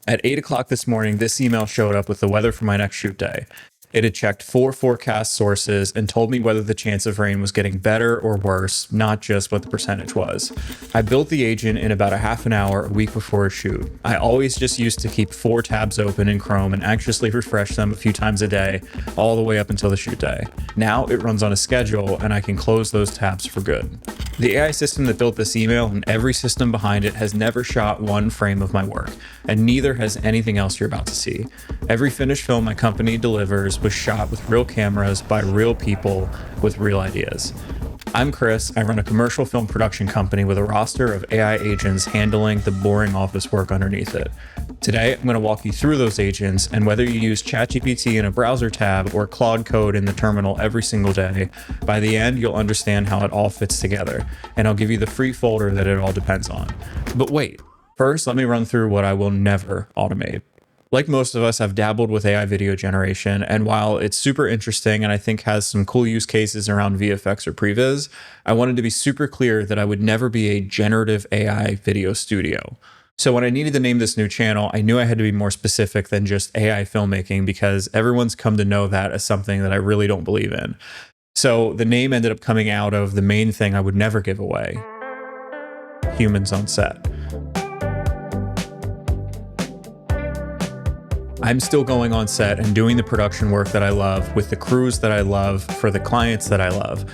At 8 o'clock this morning, this email showed up with the weather for my next shoot day. It had checked 4 forecast sources and told me whether the chance of rain was getting better or worse, not just what the percentage was. I built the agent in about a half an hour a week before a shoot. I always just used to keep 4 tabs open in Chrome and anxiously refresh them a few times a day, all the way up until the shoot day. Now it runs on a schedule and I can close those tabs for good. The AI system that built this email and every system behind it has never shot one frame of my work, and neither has anything else you're about to see. Every finished film my company delivers was shot with real cameras by real people with real ideas. I'm Chris. I run a commercial film production company with a roster of AI agents handling the boring office work underneath it. Today, I'm going to walk you through those agents, and whether you use ChatGPT in a browser tab or Claude Code in the terminal every single day, by the end, you'll understand how it all fits together, and I'll give you the free folder that it all depends on. But wait, first, let me run through what I will never automate. Like most of us, I've dabbled with AI video generation, and while it's super interesting and I think has some cool use cases around VFX or previs, I wanted to be super clear that I would never be a generative AI video studio. So when I needed to name this new channel, I knew I had to be more specific than just AI filmmaking because everyone's come to know that as something that I really don't believe in. So the name ended up coming out of the main thing I would never give away: humans on set. I'm still going on set and doing the production work that I love with the crews that I love for the clients that I love.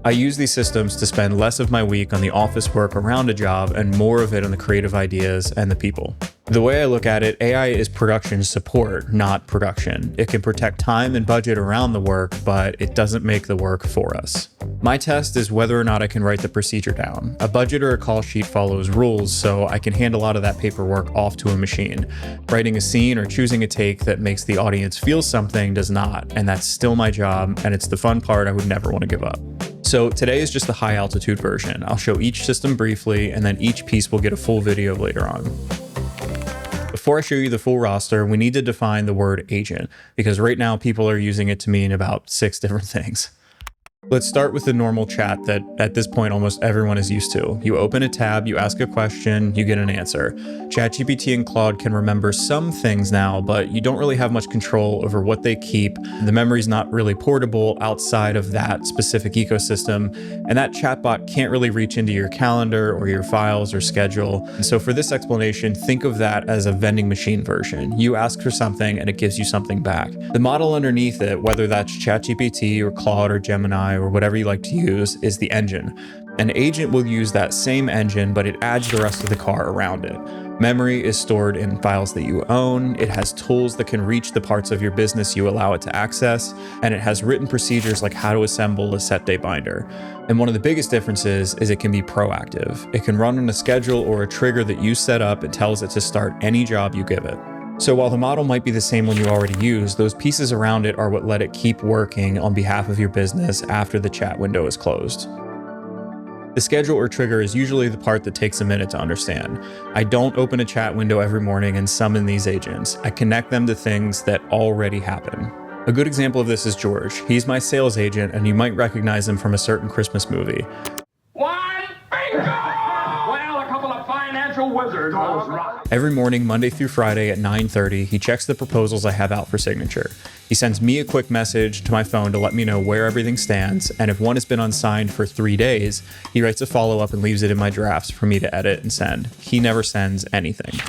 I use these systems to spend less of my week on the office work around a job and more of it on the creative ideas and the people. The way I look at it, AI is production support, not production. It can protect time and budget around the work, but it doesn't make the work for us. My test is whether or not I can write the procedure down. A budget or a call sheet follows rules, so I can hand a lot of that paperwork off to a machine. Writing a scene or choosing a take that makes the audience feel something does not, and that's still my job, and it's the fun part I would never want to give up. So today is just the high altitude version. I'll show each system briefly, and then each piece will get a full video later on. Before I show you the full roster, we need to define the word agent, because right now people are using it to mean about 6 different things. Let's start with the normal chat that at this point almost everyone is used to. You open a tab, you ask a question, you get an answer. ChatGPT and Claude can remember some things now, but you don't really have much control over what they keep. The memory's not really portable outside of that specific ecosystem, and that chatbot can't really reach into your calendar or your files or schedule. And so for this explanation, think of that as a vending machine version. You ask for something and it gives you something back. The model underneath it, whether that's ChatGPT or Claude or Gemini or whatever you like to use, is the engine. An agent will use that same engine, but it adds the rest of the car around it. Memory is stored in files that you own, it has tools that can reach the parts of your business you allow it to access, and it has written procedures like how to assemble a set day binder. And one of the biggest differences is it can be proactive. It can run on a schedule or a trigger that you set up and tells it to start any job you give it. So while the model might be the same one you already use, those pieces around it are what let it keep working on behalf of your business after the chat window is closed. The schedule or trigger is usually the part that takes a minute to understand. I don't open a chat window every morning and summon these agents. I connect them to things that already happen. A good example of this is George. He's my sales agent, and you might recognize him from a certain Christmas movie. Wizard. Every morning, Monday through Friday at 9:30, he checks the proposals I have out for signature. He sends me a quick message to my phone to let me know where everything stands, and if one has been unsigned for 3 days, he writes a follow-up and leaves it in my drafts for me to edit and send. He never sends anything.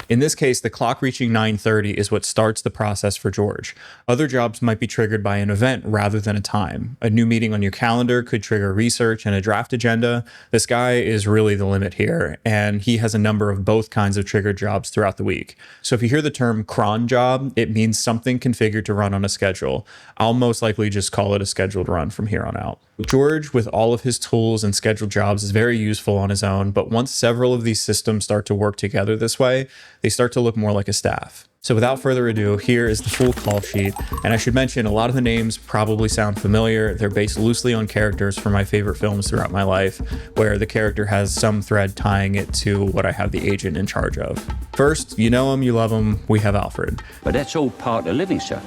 In this case, the clock reaching 9:30 is what starts the process for George. Other jobs might be triggered by an event rather than a time. A new meeting on your calendar could trigger research and a draft agenda. This guy is really the limit here, and he has a number of both kinds of triggered jobs throughout the week. So if you hear the term cron job, it means something configured to run on a schedule. I'll most likely just call it a scheduled run from here on out. George, with all of his tools and scheduled jobs, is very useful on his own, but once several of these systems start to work together this way, they start to look more like a staff. So without further ado, here is the full call sheet. And I should mention, a lot of the names probably sound familiar. They're based loosely on characters from my favorite films throughout my life, where the character has some thread tying it to what I have the agent in charge of. First, you know him, you love him, we have Alfred. But that's all part of living, sir.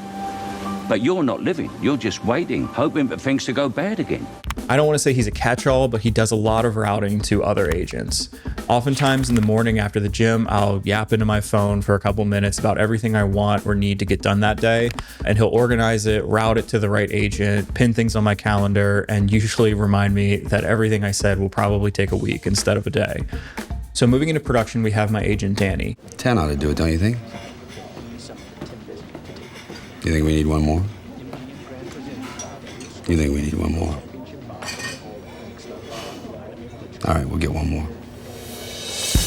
But you're not living. You're just waiting, hoping for things to go bad again. I don't want to say he's a catch-all, but he does a lot of routing to other agents. Oftentimes in the morning after the gym, I'll yap into my phone for a couple minutes about everything I want or need to get done that day, and he'll organize it, route it to the right agent, pin things on my calendar, and usually remind me that everything I said will probably take a week instead of a day. So moving into production, we have my agent, Danny. 10 ought to do it, don't you think? You think we need one more? You think we need one more? All right, we'll get one more.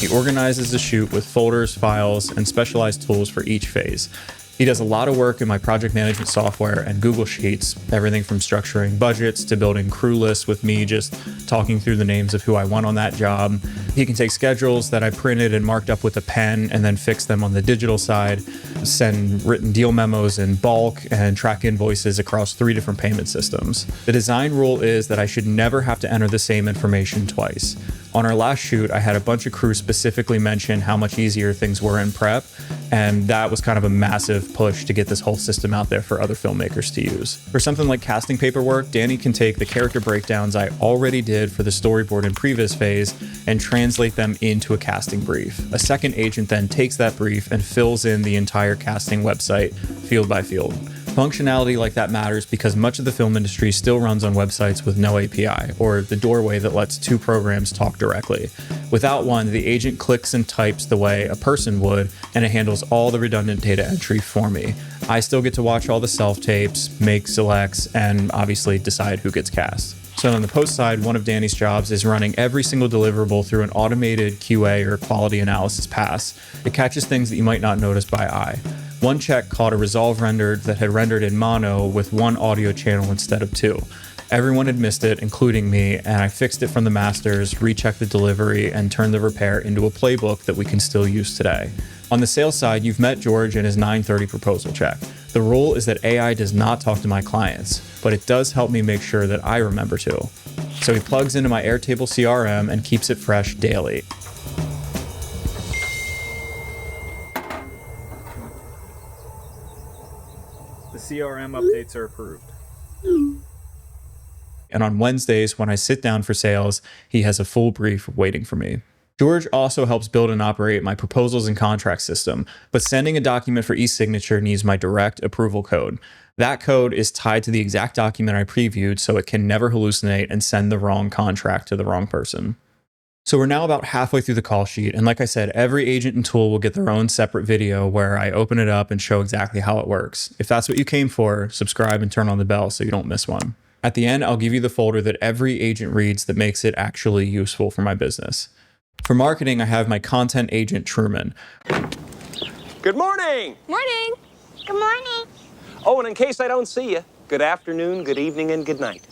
He organizes the shoot with folders, files, and specialized tools for each phase. He does a lot of work in my project management software and Google Sheets, everything from structuring budgets to building crew lists with me just talking through the names of who I want on that job. He can take schedules that I printed and marked up with a pen and then fix them on the digital side, send written deal memos in bulk, and track invoices across 3 different payment systems. The design rule is that I should never have to enter the same information twice. On our last shoot, I had a bunch of crew specifically mention how much easier things were in prep, and that was kind of a massive push to get this whole system out there for other filmmakers to use. For something like casting paperwork, Danny can take the character breakdowns I already did for the storyboard in previous phase and translate them into a casting brief. A second agent then takes that brief and fills in the entire casting website field by field. Functionality like that matters because much of the film industry still runs on websites with no API, or the doorway that lets 2 programs talk directly. Without one, the agent clicks and types the way a person would, and it handles all the redundant data entry for me. I still get to watch all the self-tapes, make selects, and obviously decide who gets cast. So on the post side, one of Danny's jobs is running every single deliverable through an automated QA or quality analysis pass. It catches things that you might not notice by eye. One check caught a resolve rendered that had rendered in mono with 1 audio channel instead of 2. Everyone had missed it, including me, and I fixed it from the masters, rechecked the delivery, and turned the repair into a playbook that we can still use today. On the sales side, you've met George and his 930 proposal check. The rule is that AI does not talk to my clients, but it does help me make sure that I remember to. So he plugs into my Airtable CRM and keeps it fresh daily. The CRM updates are approved. And on Wednesdays, when I sit down for sales, he has a full brief waiting for me. George also helps build and operate my proposals and contract system, but sending a document for e-signature needs my direct approval code. That code is tied to the exact document I previewed, so it can never hallucinate and send the wrong contract to the wrong person. So we're now about halfway through the call sheet, and like I said, every agent and tool will get their own separate video where I open it up and show exactly how it works. If that's what you came for, subscribe and turn on the bell so you don't miss one. At the end, I'll give you the folder that every agent reads that makes it actually useful for my business. For marketing, I have my content agent, Truman. Good morning. Morning. Good morning. Oh, and in case I don't see you, good afternoon, good evening, and good night.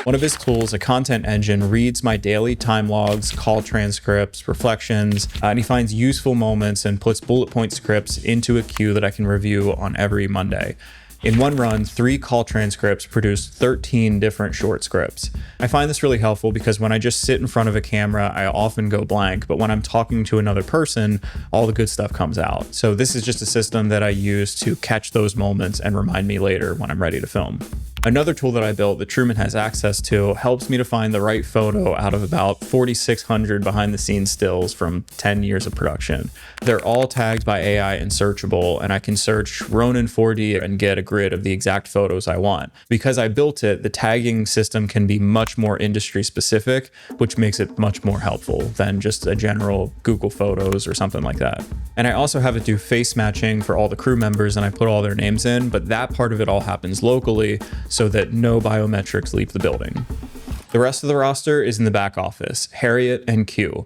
One of his tools, a content engine, reads my daily time logs, call transcripts, reflections, and he finds useful moments and puts bullet point scripts into a queue that I can review on every Monday. In one run, 3 call transcripts produced 13 different short scripts. I find this really helpful because when I just sit in front of a camera, I often go blank, but when I'm talking to another person, all the good stuff comes out. So this is just a system that I use to catch those moments and remind me later when I'm ready to film. Another tool that I built that Truman has access to helps me to find the right photo out of about 4,600 behind the scenes stills from 10 years of production. They're all tagged by AI and searchable, and I can search Ronin 4D and get a grid of the exact photos I want. Because I built it, the tagging system can be much more industry specific, which makes it much more helpful than just a general Google Photos or something like that. And I also have it do face matching for all the crew members, and I put all their names in, but that part of it all happens locally, so that no biometrics leave the building. The rest of the roster is in the back office, Harriet and Q.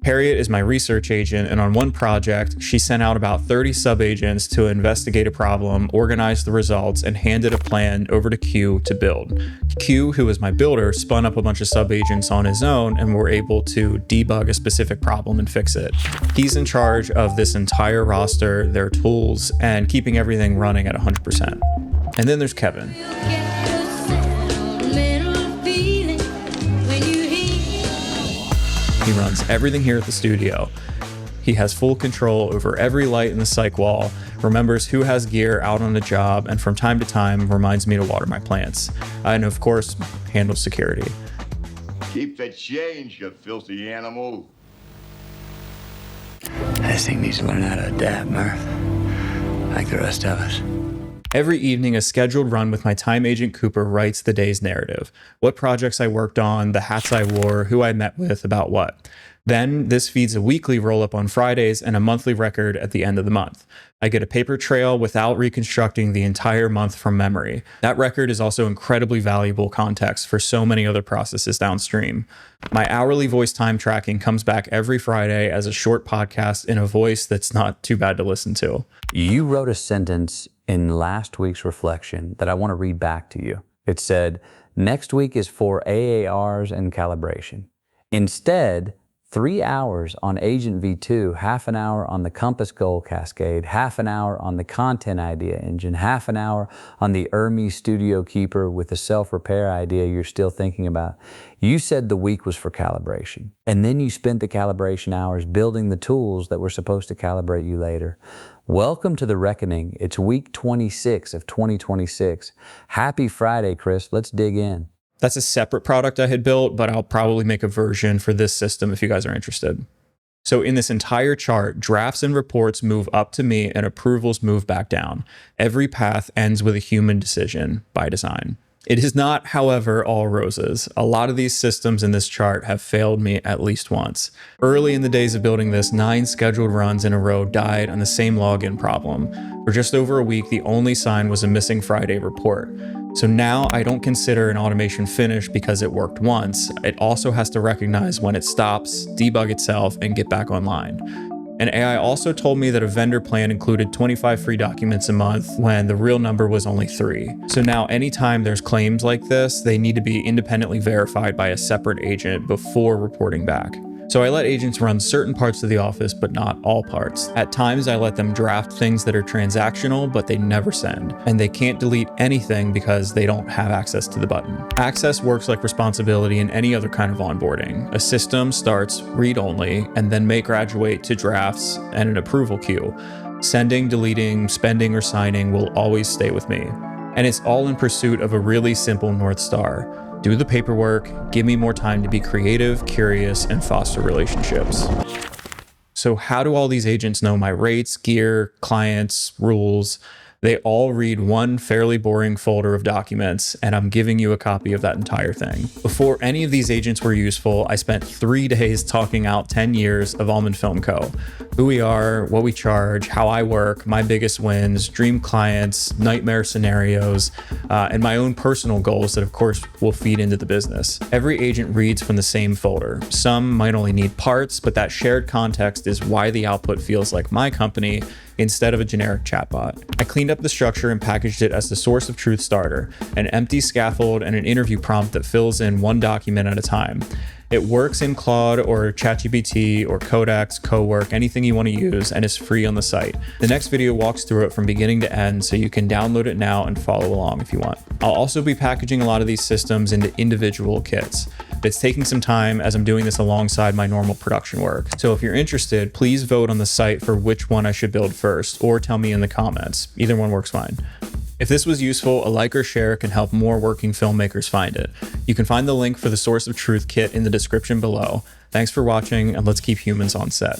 Harriet is my research agent, and on one project, she sent out about 30 sub-agents to investigate a problem, organize the results, and handed a plan over to Q to build. Q, who is my builder, spun up a bunch of sub-agents on his own and were able to debug a specific problem and fix it. He's in charge of this entire roster, their tools, and keeping everything running at 100%. And then there's Kevin. He runs everything here at the studio. He has full control over every light in the psych wall, remembers who has gear out on the job, and from time to time reminds me to water my plants. And of course, handles security. Keep the change, you filthy animal. This thing needs to learn how to adapt, Murph. Like the rest of us. Every evening, a scheduled run with my time agent Cooper writes the day's narrative. What projects I worked on, the hats I wore, who I met with, about what. Then this feeds a weekly roll-up on Fridays and a monthly record at the end of the month. I get a paper trail without reconstructing the entire month from memory. That record is also incredibly valuable context for so many other processes downstream. My hourly voice time tracking comes back every Friday as a short podcast in a voice that's not too bad to listen to. You wrote a sentence in last week's reflection that I want to read back to you. It said, next week is for AARs and calibration. Instead, 3 hours on Agent V2, half an hour on the compass goal cascade, half an hour on the content idea engine, half an hour on the Hermes Studio Keeper with the self-repair idea you're still thinking about. You said the week was for calibration. And then you spent the calibration hours building the tools that were supposed to calibrate you later. Welcome to the reckoning. It's week 26 of 2026. Happy Friday, Chris. Let's dig in. That's a separate product I had built, but I'll probably make a version for this system if you guys are interested. So in this entire chart, drafts and reports move up to me and approvals move back down. Every path ends with a human decision by design. It is not, however, all roses. A lot of these systems in this chart have failed me at least once. Early in the days of building this, 9 scheduled runs in a row died on the same login problem. For just over a week, the only sign was a missing Friday report. So now I don't consider an automation finished because it worked once. It also has to recognize when it stops, debug itself, and get back online. And AI also told me that a vendor plan included 25 free documents a month when the real number was only 3. So now anytime there's claims like this, they need to be independently verified by a separate agent before reporting back. So I let agents run certain parts of the office, but not all parts. At times, I let them draft things that are transactional, but they never send. And they can't delete anything because they don't have access to the button. Access works like responsibility in any other kind of onboarding. A system starts read-only and then may graduate to drafts and an approval queue. Sending, deleting, spending, or signing will always stay with me. And it's all in pursuit of a really simple North Star. Do the paperwork, give me more time to be creative, curious, and foster relationships. So how do all these agents know my rates, gear, clients, rules? They all read one fairly boring folder of documents, and I'm giving you a copy of that entire thing. Before any of these agents were useful, I spent 3 days talking out 10 years of Almond Film Co. Who we are, what we charge, how I work, my biggest wins, dream clients, nightmare scenarios, and my own personal goals that of course will feed into the business. Every agent reads from the same folder. Some might only need parts, but that shared context is why the output feels like my company instead of a generic chatbot. I cleaned up the structure and packaged it as the source of truth starter, an empty scaffold and an interview prompt that fills in one document at a time. It works in Claude or ChatGPT or Codex, Cowork, anything you want to use, and is free on the site. The next video walks through it from beginning to end, so you can download it now and follow along if you want. I'll also be packaging a lot of these systems into individual kits. It's taking some time as I'm doing this alongside my normal production work. So if you're interested, please vote on the site for which one I should build first, or tell me in the comments. Either one works fine. If this was useful, a like or share can help more working filmmakers find it. You can find the link for the Source of Truth kit in the description below. Thanks for watching, and let's keep humans on set.